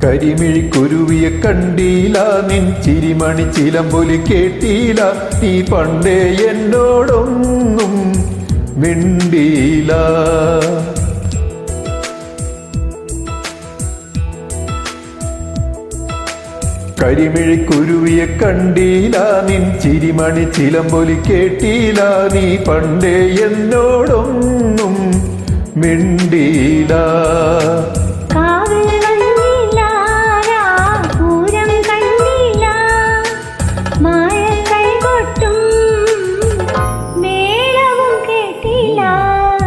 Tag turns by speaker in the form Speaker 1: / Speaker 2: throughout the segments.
Speaker 1: കരിമിഴിക്കുരുവിയെ കണ്ടീല, നിൻ ചിരിമണി ചിലമ്പൊലി കേട്ടീല, നീ പണ്ടേ എന്നോടൊന്നും മിണ്ടീല. കരിമിഴിക്കുരുവിയെ കണ്ടീല, നിൻ ചിരിമണി ചിലമ്പൊലി കേട്ടീല, നീ പണ്ടേ എന്നോടൊന്നും മിണ്ടീല.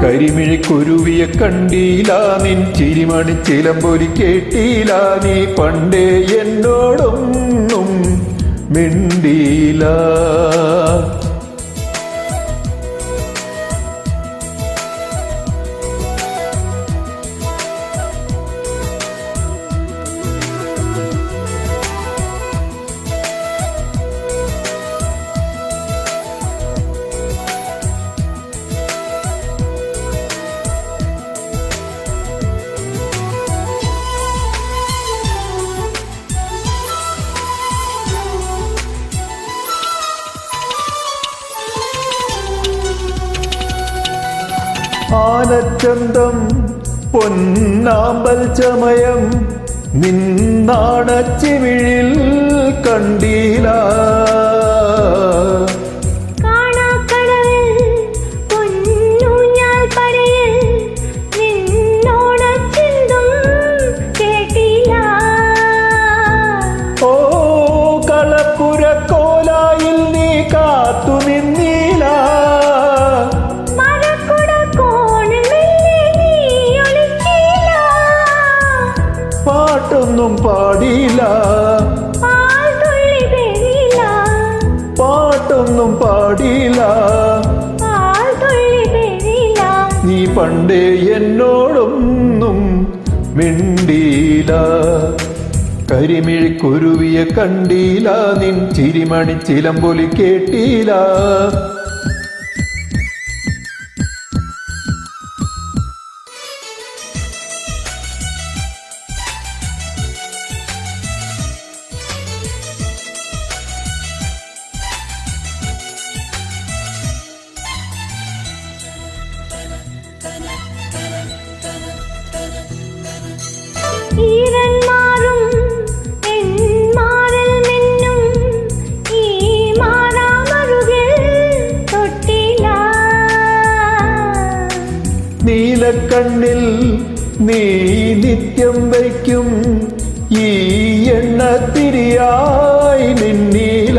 Speaker 1: കരിമിഴിക്കുരുവിയെ കണ്ടീല, നിൻ ചിരിമണി ചിലമ്പൊലി കേട്ടീല, നീ പണ്ടേ എന്നോടൊന്നും മിണ്ടീല. ആനച്ചന്തം പൊന്നാമ്പൽ ചമയം നിന്നാണച്ചിമിഴിൽ കണ്ടീല. ഓ കളപ്പുരക്കോലായിൽ നീ കാത്തു നിന്നീല. പാട്ടൊന്നും പാടിയില്ല, പാട്ടൊന്നും പാടിയില്ല, നീ പണ്ടേ എന്നോടൊന്നും മിണ്ടീല. കരിമിഴിക്കുരുവിയെ കണ്ടീല, നിൻ ചിരിമണി ചിലമ്പൊലി കേട്ടീല. നീലക്കണ്ണിൽ നീ നിത്യം വയ്ക്കും ഈ എണ്ണത്തിരിയായി നിന്നീല.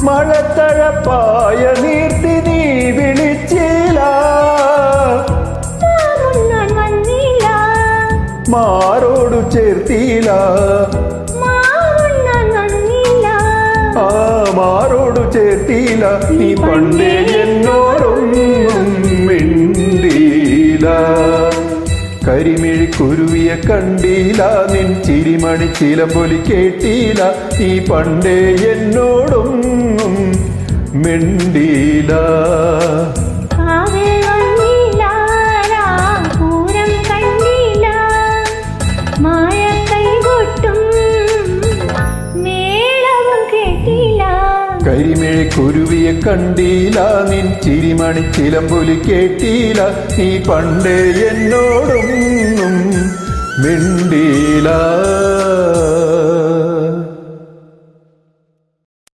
Speaker 1: മഴത്തഴപ്പായ നീർത്തി നീ വിളിച്ചില്ല, മാറോടു ചേർത്തില്ല, മാറോടു ചേർത്തില്ല, നീ പണ്ടേ എന്നോടൊന്നും മിണ്ടീല. കരിമിഴിക്കുരുവിയെ കണ്ടീല, നിൻ ചിരിമണി ചിലമ്പൊലി കേട്ടീല, നീ പണ്ടേ എന്നോടൊന്നും മിണ്ടീല. കരിമിഴിക്കുരുവിയെ കണ്ടീല, നിൻ ചിരിമണി ചിലമ്പൊലി കേട്ടീല, നീ പണ്ടേ എന്നോടൊന്നും മിണ്ടീല.